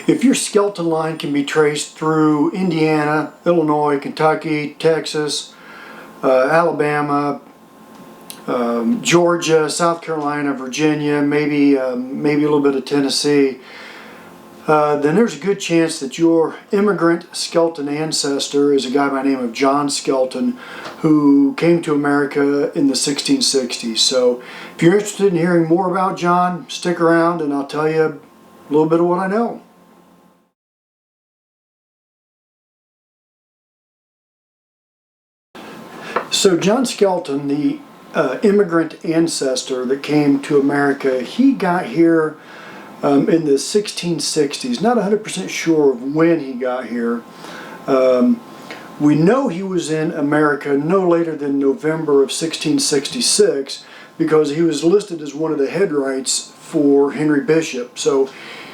If your Skelton line can be traced through Indiana, Illinois, Kentucky, Texas, Alabama, Georgia, South Carolina, Virginia, maybe a little bit of Tennessee, then there's a good chance that your immigrant Skelton ancestor is a guy by the name of John Skelton, who came to America in the 1660s. So if you're interested in hearing more about John, stick around and I'll tell you a little bit of what I know. So John Skelton, the immigrant ancestor that came to America, he got here in the 1660s. Not 100% sure of when he got here. We know he was in America no later than November of 1666 because he was listed as one of the headrights for Henry Bishop. So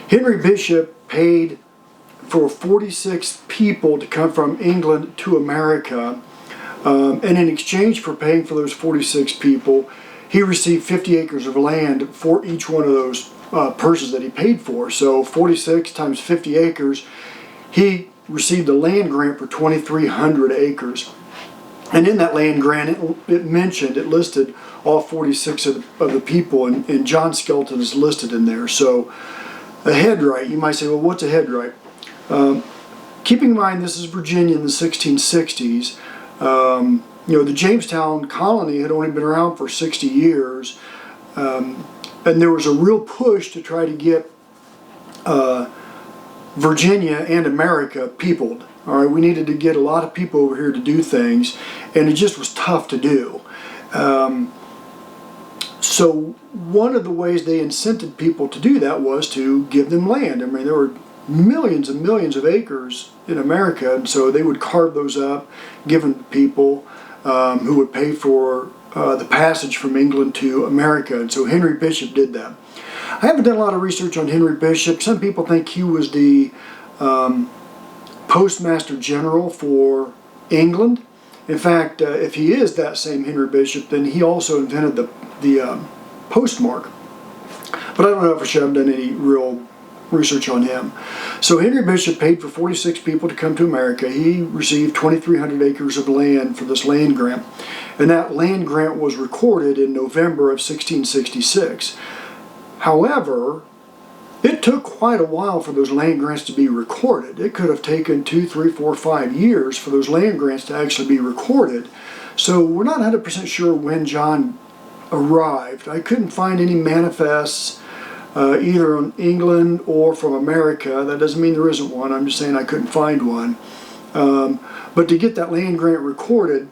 Henry Bishop paid for 46 people to come from England to America. And in exchange for paying for those 46 people, he received 50 acres of land for each one of those persons that he paid for. So 46 times 50 acres, he received a land grant for 2,300 acres. And in that land grant, it listed all 46 of the people, and John Skelton is listed in there. So a headright, you might say, well, what's a headright? Keeping in mind this is Virginia in the 1660s, the Jamestown colony had only been around for 60 years, and there was a real push to try to get Virginia and America peopled. All right, we needed to get a lot of people over here to do things, and it just was tough to do. So one of the ways they incented people to do that was to give them land. I mean, there were millions and millions of acres in America, and so they would carve those up, give them to people who would pay for the passage from England to America, and so Henry Bishop did that. I haven't done a lot of research on Henry Bishop. Some people think he was the Postmaster General for England. In fact, if he is that same Henry Bishop, then he also invented the postmark. But I don't know for sure. I haven't done any real research on him. So Henry Bishop paid for 46 people to come to America. He received 2,300 acres of land for this land grant. And that land grant was recorded in November of 1666. However, it took quite a while for those land grants to be recorded. It could have taken 2, 3, 4, 5 years for those land grants to actually be recorded. So we're not 100% sure when John arrived. I couldn't find any manifests either in England or from America. That doesn't mean there isn't one. I'm just saying I couldn't find one. But to get that land grant recorded,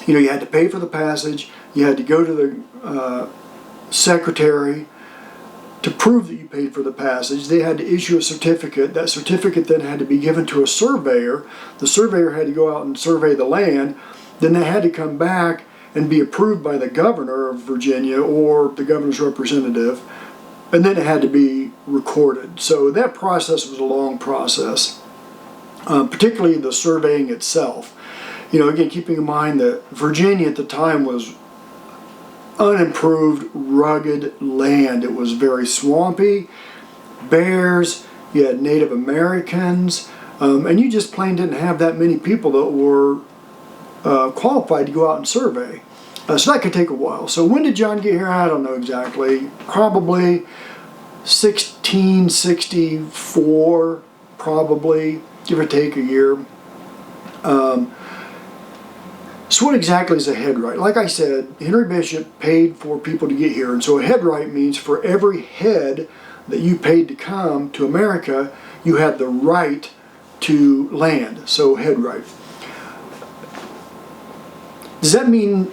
you had to pay for the passage. You had to go to the secretary to prove that you paid for the passage. They had to issue a certificate. That certificate then had to be given to a surveyor. The surveyor had to go out and survey the land. Then they had to come back and be approved by the governor of Virginia or the governor's representative. And then it had to be recorded. So that process was a long process, particularly the surveying itself. Again, keeping in mind that Virginia at the time was unimproved, rugged land. It was very swampy, bears, you had Native Americans, and you just plain didn't have that many people that were qualified to go out and survey. So that could take a while. So when did John get here? I don't know exactly. Probably 1664, probably, give or take a year. So what exactly is a headright? Like I said, Henry Bishop paid for people to get here. And so a headright means for every head that you paid to come to America, you had the right to land. So headright. Does that mean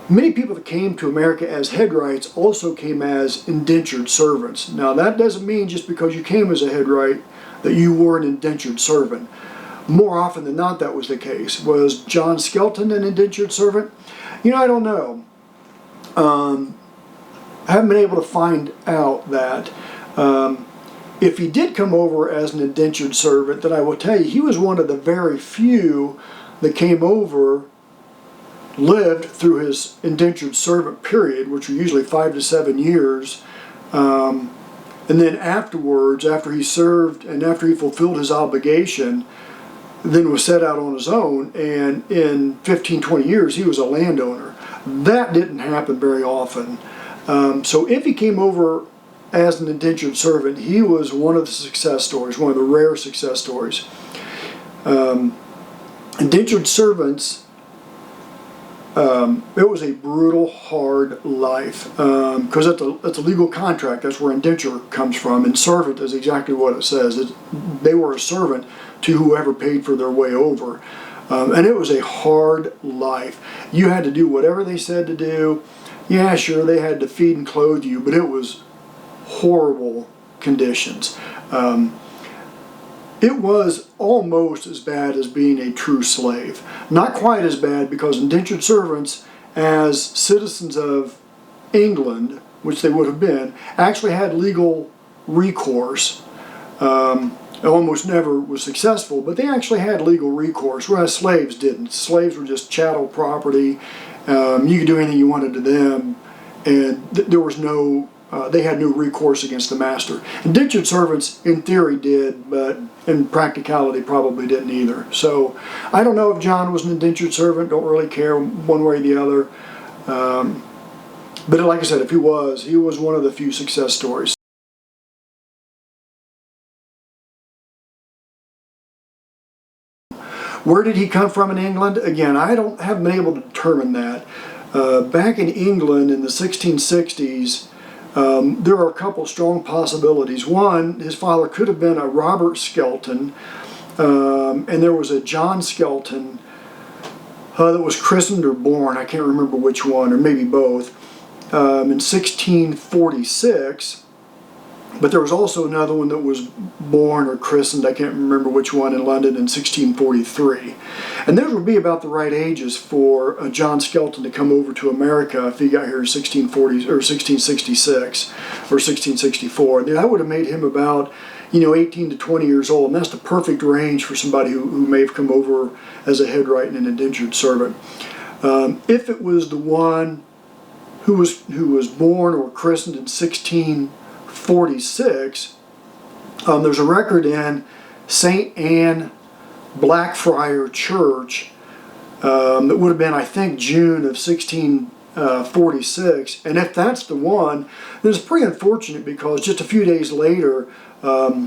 many people that came to America as headrights also came as indentured servants? Now that doesn't mean just because you came as a headright that you were an indentured servant. More often than not, that was the case. Was John Skelton an indentured servant? I don't know. I haven't been able to find out that. If he did come over as an indentured servant, then I will tell you, he was one of the very few that came over, lived through his indentured servant period, which were usually 5 to 7 years, And then afterwards, after he served and after he fulfilled his obligation, then was set out on his own, and in 15, 20 years he was a landowner. That didn't happen very often. So if he came over as an indentured servant, he was one of the success stories, one of the rare success stories. Indentured servants, it was a brutal, hard life, because it's a legal contract. That's where indenture comes from, and servant is exactly what it says. They were a servant to whoever paid for their way over. And it was a hard life. You had to do whatever they said to do. Yeah, sure, they had to feed and clothe you, but it was horrible conditions. It was almost as bad as being a true slave. Not quite as bad, because indentured servants, as citizens of England, which they would have been, actually had legal recourse. It almost never was successful, but they actually had legal recourse, whereas slaves didn't. Slaves were just chattel property. You could do anything you wanted to them, and there was no, they had no recourse against the master. Indentured servants, in theory, did, but in practicality, probably didn't either. So I don't know if John was an indentured servant. Don't really care one way or the other. But like I said, if he was one of the few success stories. Where did he come from in England? Again, I haven't been able to determine that. Back in England in the 1660s, there are a couple strong possibilities. One, his father could have been a Robert Skelton, and there was a John Skelton that was christened or born, I can't remember which one, or maybe both, in 1646. But there was also another one that was born or christened, I can't remember which one, in London in 1643. And those would be about the right ages for John Skelton to come over to America if he got here in 1640 or 1666 or 1664. That would have made him about 18 to 20 years old, and that's the perfect range for somebody who may have come over as a headright and an indentured servant. If it was the one who was born or christened in 1646, there's a record in St. Anne Blackfriar Church that would have been, I think, June of 1646. And if that's the one, then it's pretty unfortunate, because just a few days later,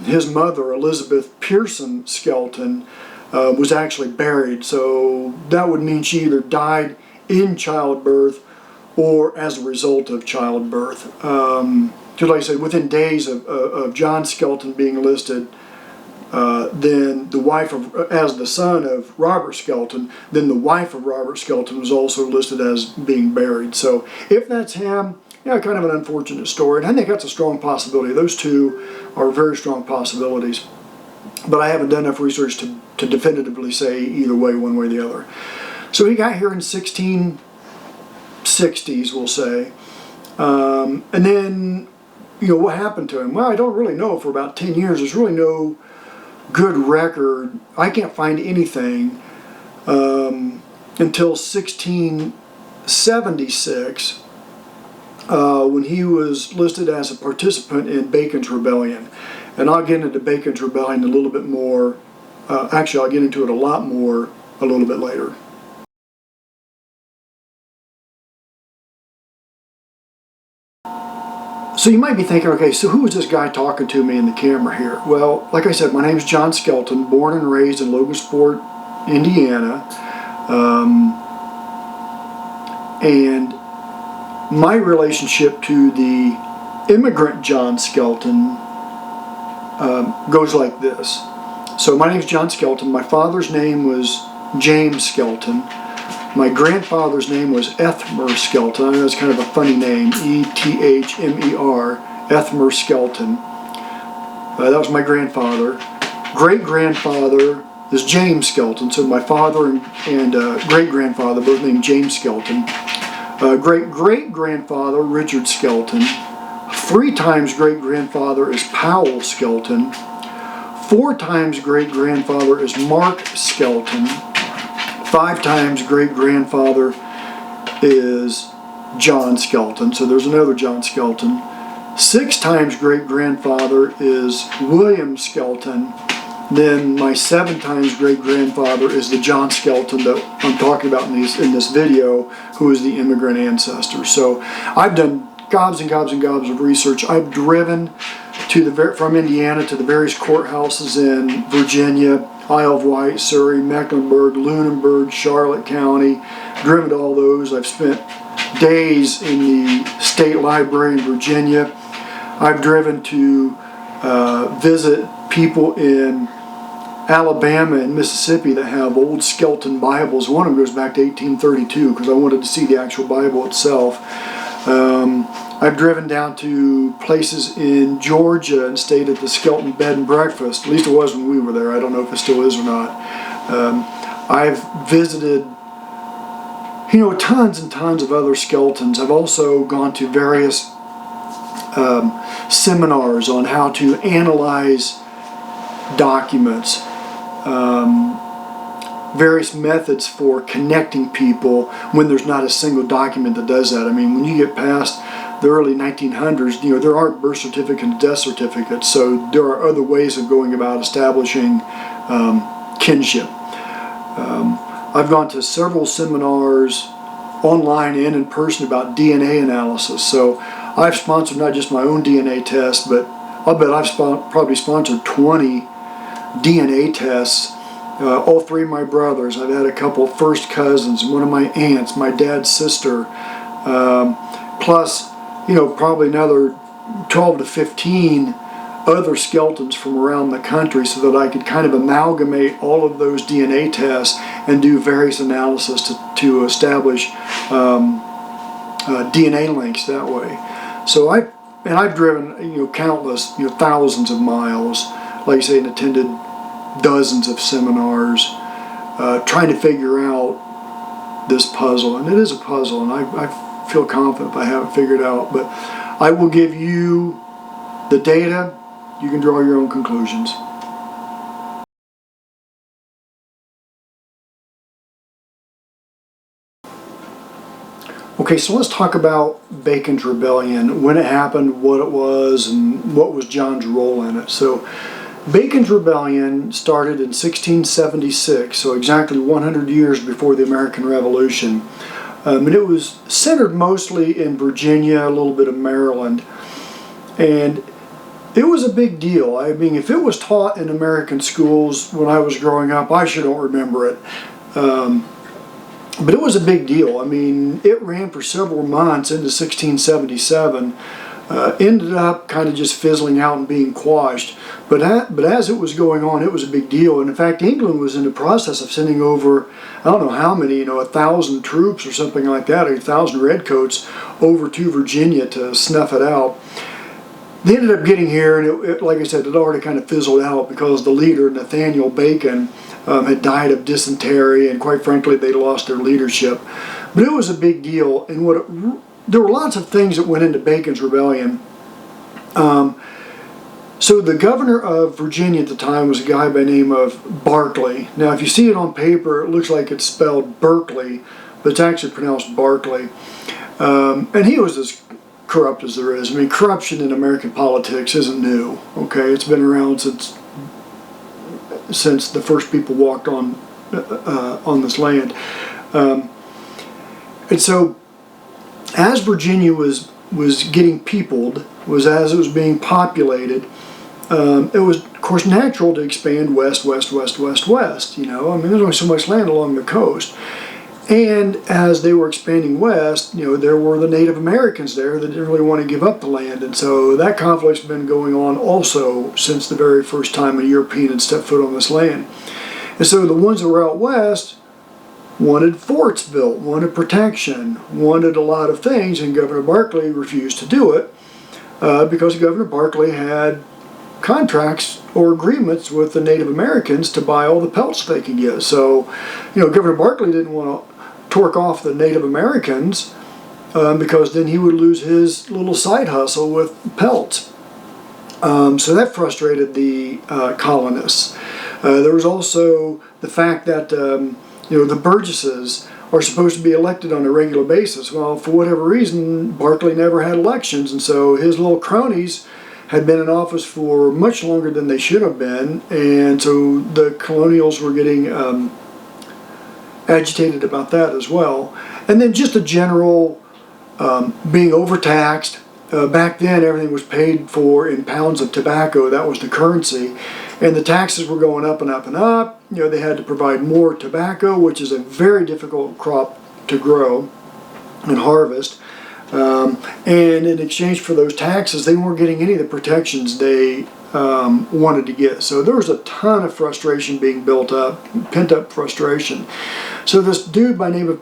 his mother, Elizabeth Pearson Skelton, was actually buried. So that would mean she either died in childbirth or as a result of childbirth. Because like I said, within days of John Skelton being listed, then the wife of, as the son of Robert Skelton, then the wife of Robert Skelton was also listed as being buried. So if that's him, kind of an unfortunate story. And I think that's a strong possibility. Those two are very strong possibilities. But I haven't done enough research to definitively say either way, one way or the other. So he got here in 1660s, we'll say. And then, what happened to him? Well, I don't really know. For about 10 years, there's really no good record. I can't find anything until 1676, when he was listed as a participant in Bacon's Rebellion. And I'll get into Bacon's Rebellion a little bit more. Actually, I'll get into it a lot more a little bit later. So you might be thinking, okay, so who is this guy talking to me in the camera here? Well, like I said, my name is John Skelton, born and raised in Logansport, Indiana. And my relationship to the immigrant John Skelton goes like this. So my name is John Skelton. My father's name was James Skelton. My grandfather's name was Ethmer Skelton. I know that's kind of a funny name, E-T-H-M-E-R, Ethmer Skelton. That was my grandfather. Great-grandfather is James Skelton, so my father and great-grandfather both named James Skelton. Great-great-grandfather, Richard Skelton. 3 times great-grandfather is Powell Skelton. 4 times great-grandfather is Mark Skelton. 5 times great-grandfather is John Skelton. So there's another John Skelton. 6 times great-grandfather is William Skelton. Then my 7 times great-grandfather is the John Skelton that I'm talking about in this video, who is the immigrant ancestor. So I've done gobs and gobs and gobs of research. I've driven from Indiana to the various courthouses in Virginia, Isle of Wight, Surrey, Mecklenburg, Lunenburg, Charlotte County. Driven to all those. I've spent days in the state library in Virginia. I've driven to visit people in Alabama and Mississippi that have old Skelton Bibles. One of them goes back to 1832 because I wanted to see the actual Bible itself. I've driven down to places in Georgia and stayed at the Skelton Bed and Breakfast. At least it was when we were there. I don't know if it still is or not. I've visited, tons and tons of other Skeltons. I've also gone to various seminars on how to analyze documents, various methods for connecting people when there's not a single document that does that. I mean, when you get past the early 1900s, there aren't birth certificates and death certificates, so there are other ways of going about establishing kinship. I've gone to several seminars online and in person about DNA analysis. So I've sponsored not just my own DNA test, but I'll bet I've probably sponsored 20 DNA tests. All 3 of my brothers. I've had a couple of first cousins, one of my aunts, my dad's sister, plus, probably another 12 to 15 other Skeltons from around the country, so that I could kind of amalgamate all of those DNA tests and do various analysis to establish DNA links that way. So I've driven countless thousands of miles, like I say, and attended dozens of seminars, trying to figure out this puzzle. And it is a puzzle, and I feel confident if I haven't figured it out. But I will give you the data. You can draw your own conclusions. Okay, so let's talk about Bacon's Rebellion, when it happened, what it was, and what was John's role in it. So Bacon's Rebellion started in 1676, so exactly 100 years before the American Revolution. And it was centered mostly in Virginia, a little bit of Maryland. And it was a big deal. I mean, if it was taught in American schools when I was growing up, I sure don't remember it. But it was a big deal. I mean, it ran for several months into 1677. Ended up kind of just fizzling out and being quashed. But as it was going on, it was a big deal. And in fact, England was in the process of sending over, I don't know how many, 1,000 troops or something like that, or 1,000 redcoats over to Virginia to snuff it out. They ended up getting here, and it, like I said, it already kind of fizzled out because the leader, Nathaniel Bacon, had died of dysentery, and quite frankly, they lost their leadership. But it was a big deal, and there were lots of things that went into Bacon's Rebellion. So the governor of Virginia at the time was a guy by the name of Barclay. Now, if you see it on paper, it looks like it's spelled Berkeley, but it's actually pronounced Barclay. And he was as corrupt as there is. I mean, corruption in American politics isn't new. Okay, it's been around since the first people walked on this land. And so, as Virginia was getting peopled, as it was being populated, it was, of course, natural to expand west. I mean, there's only so much land along the coast. And as they were expanding west, there were the Native Americans there that didn't really want to give up the land. And so that conflict's been going on also since the very first time a European had stepped foot on this land. And so the ones that were out west wanted forts built, wanted protection, wanted a lot of things, and Governor Barclay refused to do it because Governor Barclay had contracts or agreements with the Native Americans to buy all the pelts they could get. So, Governor Barclay didn't want to torque off the Native Americans because then he would lose his little side hustle with pelts. So that frustrated the colonists. There was also the fact that the Burgesses are supposed to be elected on a regular basis. Well, for whatever reason, Barclay never had elections, and so his little cronies had been in office for much longer than they should have been, and so the colonials were getting agitated about that as well. And then just a general being overtaxed. Back then, everything was paid for in pounds of tobacco. That was the currency. And the taxes were going up and up and up. You know, they had to provide more tobacco, which is a very difficult crop to grow and harvest. And in exchange for those taxes, they weren't getting any of the protections they wanted to get. So there was a ton of frustration being built up, pent-up frustration. So this dude by name of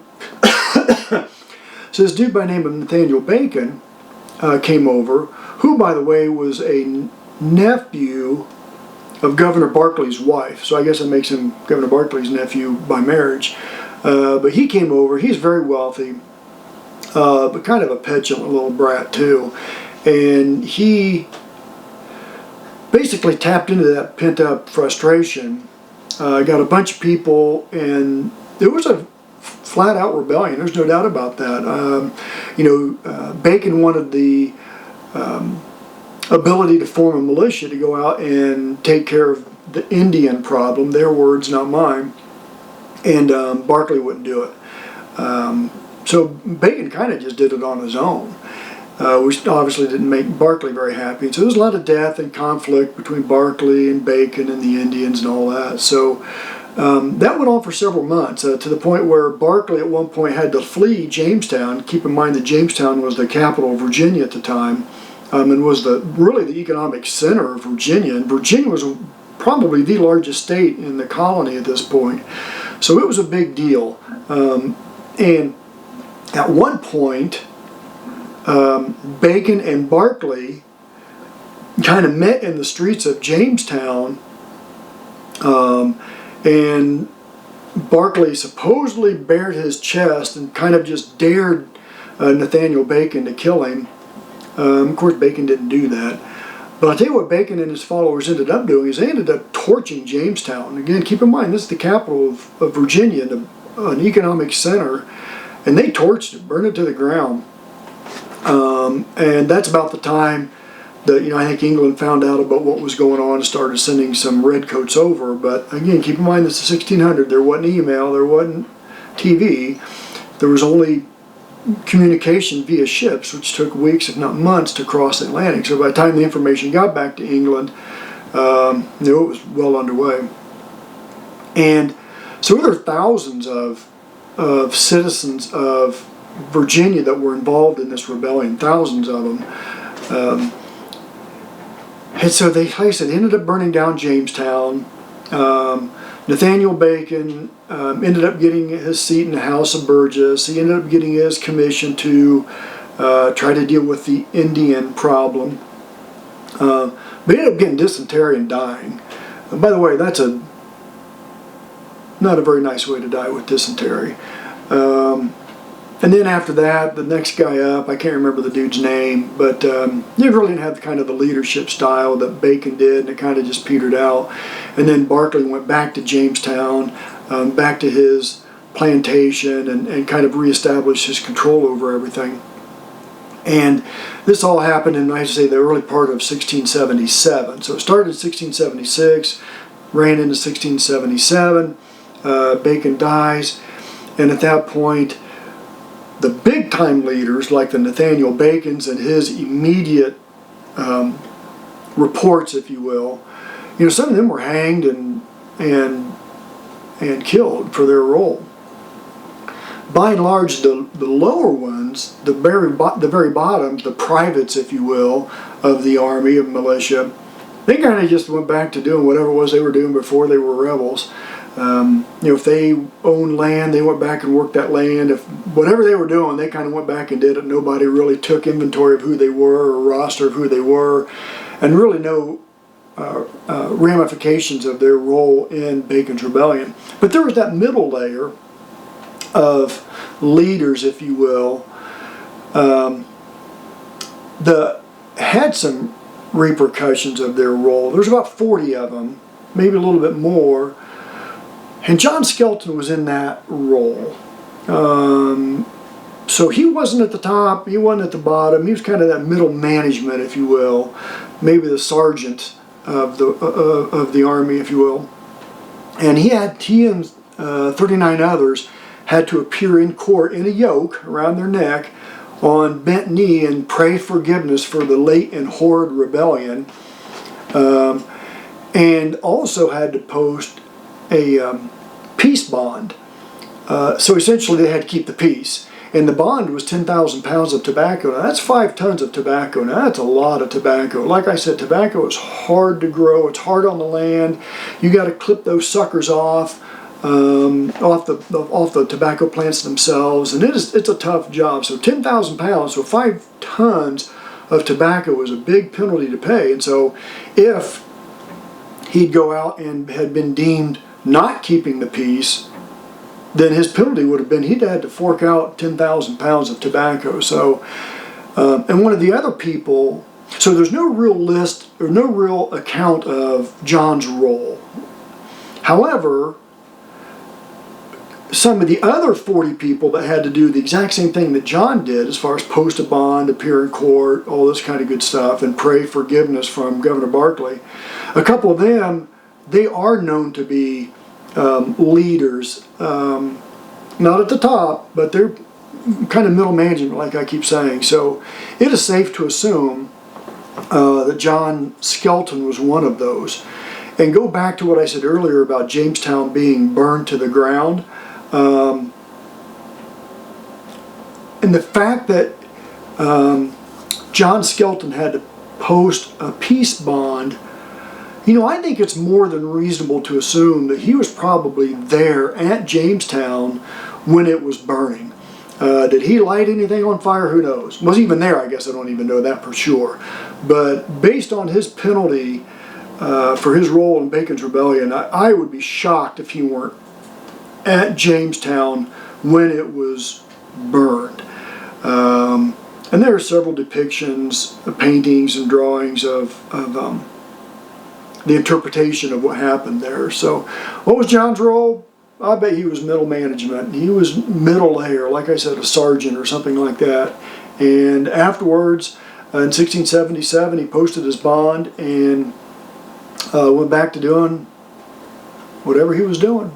Nathaniel Bacon came over, who, by the way, was a nephew of Governor Barclay's wife. So I guess that makes him Governor Barclay's nephew by marriage. But he came over. He's very wealthy, but kind of a petulant little brat too. And he basically tapped into that pent-up frustration, got a bunch of people, and it was a flat-out rebellion. There's no doubt about that. Bacon wanted the ability to form a militia to go out and take care of the Indian problem, their words, not mine, and Barclay wouldn't do it. So Bacon kind of just did it on his own, which obviously didn't make Barclay very happy. And so there was a lot of death and conflict between Barclay and Bacon and the Indians and all that. So that went on for several months, to the point where Barclay at one point had to flee Jamestown. Keep in mind that Jamestown was the capital of Virginia at the time, and was really the economic center of Virginia. And Virginia was probably the largest state in the colony at this point. So it was a big deal. And at one point, Bacon and Barclay kind of met in the streets of Jamestown, and Barclay supposedly bared his chest and kind of just dared Nathaniel Bacon to kill him. Of course, Bacon didn't do that. But I'll tell you what Bacon and his followers ended up doing is they ended up torching Jamestown. Again, keep in mind, this is the capital of Virginia, an economic center, and they torched it, burned it to the ground. And that's about the time that, I think England found out about what was going on and started sending some redcoats over. But again, keep in mind this is 1600. There wasn't email, there wasn't TV. There was only communication via ships, which took weeks, if not months, to cross the Atlantic. So by the time the information got back to England, it was well underway. And so there were thousands of citizens of Virginia that were involved in this rebellion, thousands of them. And so they, like I said, ended up burning down Jamestown. Nathaniel Bacon ended up getting his seat in the House of Burgess. He ended up getting his commission to try to deal with the Indian problem. But he ended up getting dysentery and dying. And by the way, that's not a very nice way to die, with dysentery. And then after that, the next guy up, I can't remember the dude's name, but he really didn't have kind of the leadership style that Bacon did, and it kind of just petered out. And then Barclay went back to Jamestown, back to his plantation, and kind of reestablished his control over everything. And this all happened in, I say, the early part of 1677. So it started in 1676, ran into 1677, Bacon dies, and at that point, the big-time leaders, like the Nathaniel Bacons and his immediate reports, if you will, some of them were hanged and killed for their role. By and large, the lower ones, the very bottom, the privates, if you will, of the army, of militia, they kind of just went back to doing whatever it was they were doing before they were rebels. If they owned land, they went back and worked that land. If whatever they were doing, they kind of went back and did it. Nobody really took inventory of who they were or roster of who they were, and really no ramifications of their role in Bacon's rebellion. But there was that middle layer of leaders, if you will, that had some repercussions of their role. There's about 40 of them, maybe a little bit more. And John Skelton was in that role. So he wasn't at the top, he wasn't at the bottom, he was kind of that middle management, if you will, maybe the sergeant of the army, if you will. And he and 39 others had to appear in court in a yoke around their neck on bent knee and pray forgiveness for the late and horrid rebellion, and also had to post a peace bond. So essentially they had to keep the peace. And the bond was 10,000 pounds of tobacco. Now that's 5 tons of tobacco. Now that's a lot of tobacco. Like I said, tobacco is hard to grow. It's hard on the land. You got to clip those suckers off the tobacco plants themselves, and it's a tough job. So 10,000 pounds, so 5 tons of tobacco was a big penalty to pay. And so if he'd go out and had been deemed not keeping the peace, then his penalty would have been he'd had to fork out 10,000 pounds of tobacco. So, and one of the other people, so there's no real list or no real account of John's role. However, some of the other 40 people that had to do the exact same thing that John did, as far as post a bond, appear in court, all this kind of good stuff, and pray forgiveness from Governor Barkley, a couple of them, they are known to be leaders, not at the top, but they're kind of middle management, like I keep saying. So it is safe to assume that John Skelton was one of those. And go back to what I said earlier about Jamestown being burned to the ground. And the fact that John Skelton had to post a peace bond, I think it's more than reasonable to assume that he was probably there at Jamestown when it was burning. Did he light anything on fire? Who knows? Was he even there? I guess I don't even know that for sure. But based on his penalty for his role in Bacon's Rebellion, I would be shocked if he weren't at Jamestown when it was burned. And there are several depictions, paintings and drawings of the interpretation of what happened there. So what was John's role? I bet he was middle management. He was middle layer, like I said, a sergeant or something like that. And afterwards, in 1677, he posted his bond and went back to doing whatever he was doing.